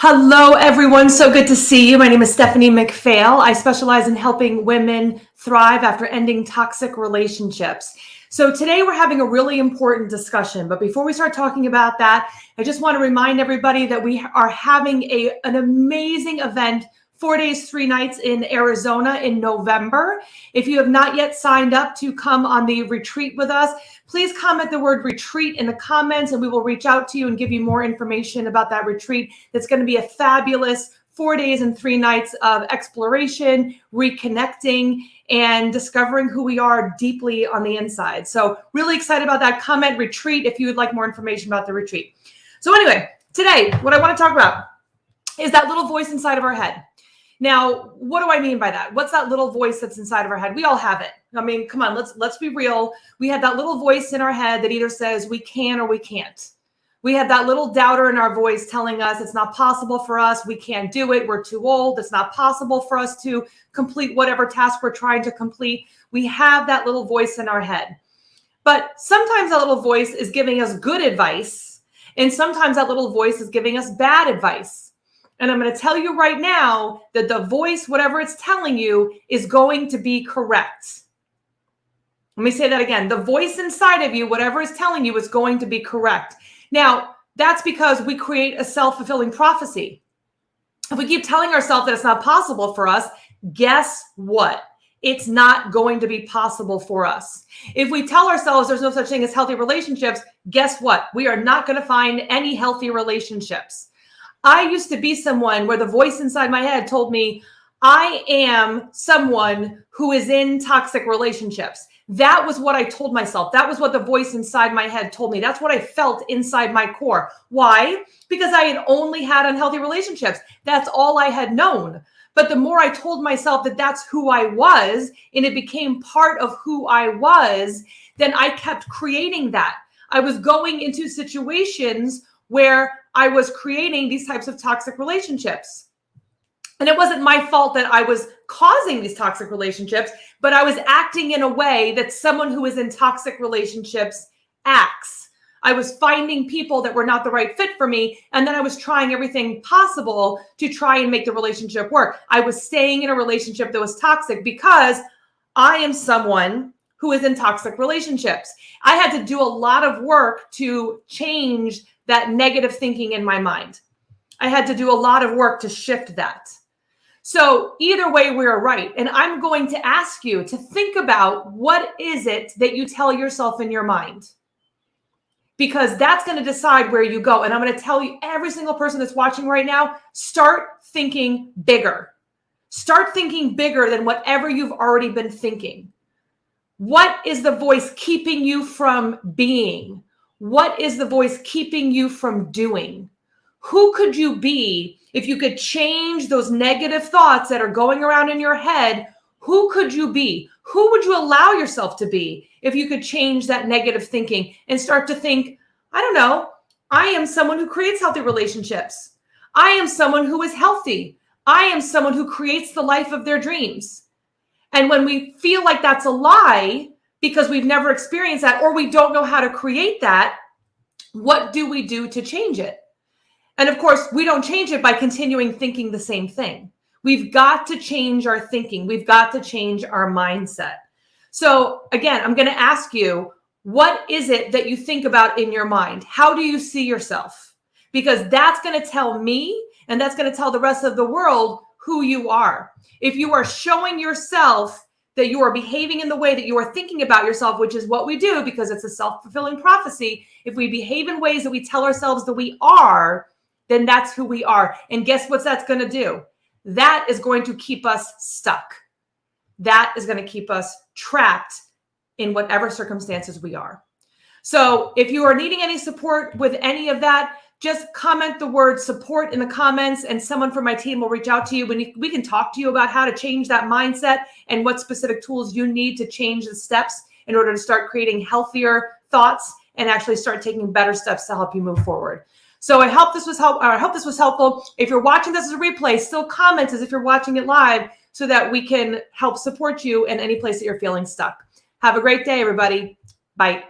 Hello, everyone. So good to see you. My name is Stephanie McPhail. I specialize in helping women thrive after ending toxic relationships. So today we're having a really important discussion. But before we start talking about that, I just want to remind everybody that we are having an amazing event, 4 days, 3 nights in Arizona in November. If you have not yet signed up to come on the retreat with us, please comment the word retreat in the comments and we will reach out to you and give you more information about that retreat. That's going to be a fabulous 4 days and 3 nights of exploration, reconnecting, and discovering who we are deeply on the inside. So really excited about that. Comment retreat if you would like more information about the retreat. So anyway, today, what I want to talk about is that little voice inside of our head. Now, what do I mean by that? What's that little voice that's inside of our head? We all have it. I mean, come on, let's be real. We have that little voice in our head that either says we can or we can't. We have that little doubter in our voice telling us it's not possible for us. We can't do it. We're too old. It's not possible for us to complete whatever task we're trying to complete. We have that little voice in our head. But sometimes that little voice is giving us good advice. And sometimes that little voice is giving us bad advice. And I'm going to tell you right now that the voice, whatever it's telling you, is going to be correct. Let me say that again. The voice inside of you, whatever it's telling you, is going to be correct. Now, that's because we create a self-fulfilling prophecy. If we keep telling ourselves that it's not possible for us, guess what? It's not going to be possible for us. If we tell ourselves there's no such thing as healthy relationships, guess what? We are not going to find any healthy relationships. I used to be someone where the voice inside my head told me, I am someone who is in toxic relationships. That was what I told myself. That was what the voice inside my head told me. That's what I felt inside my core. Why? Because I had only had unhealthy relationships. That's all I had known. But the more I told myself that that's who I was, and it became part of who I was, then I kept creating that. I was going into situations where I was creating these types of toxic relationships. And it wasn't my fault that I was causing these toxic relationships, but I was acting in a way that someone who is in toxic relationships acts. I was finding people that were not the right fit for me, and then I was trying everything possible to try and make the relationship work. I was staying in a relationship that was toxic because I am someone who is in toxic relationships. I had to do a lot of work to change that negative thinking in my mind. I had to do a lot of work to shift that. So either way, we're right. And I'm going to ask you to think about what is it that you tell yourself in your mind? Because that's going to decide where you go. And I'm going to tell you, every single person that's watching right now, start thinking bigger. Start thinking bigger than whatever you've already been thinking. What is the voice keeping you from being? What is the voice keeping you from doing? Who could you be if you could change those negative thoughts that are going around in your head? Who could you be? Who would you allow yourself to be if you could change that negative thinking and start to think, I don't know, I am someone who creates healthy relationships. I am someone who is healthy. I am someone who creates the life of their dreams. And when we feel like that's a lie, because we've never experienced that or we don't know how to create that, what do we do to change it? And of course, we don't change it by continuing thinking the same thing. We've got to change our thinking. We've got to change our mindset. So again, I'm going to ask you, what is it that you think about in your mind? How do you see yourself? Because that's going to tell me, and that's going to tell the rest of the world who you are. If you are showing yourself that you are behaving in the way that you are thinking about yourself, which is what we do because it's a self-fulfilling prophecy. If we behave in ways that we tell ourselves that we are, then that's who we are. And guess what that's going to do? That is going to keep us stuck. That is going to keep us trapped in whatever circumstances we are. So if you are needing any support with any of that, just comment the word support in the comments and someone from my team will reach out to you. We can talk to you about how to change that mindset and what specific tools you need to change the steps in order to start creating healthier thoughts and actually start taking better steps to help you move forward. So I hope this was helpful. If you're watching this as a replay, still comment as if you're watching it live so that we can help support you in any place that you're feeling stuck. Have a great day, everybody. Bye.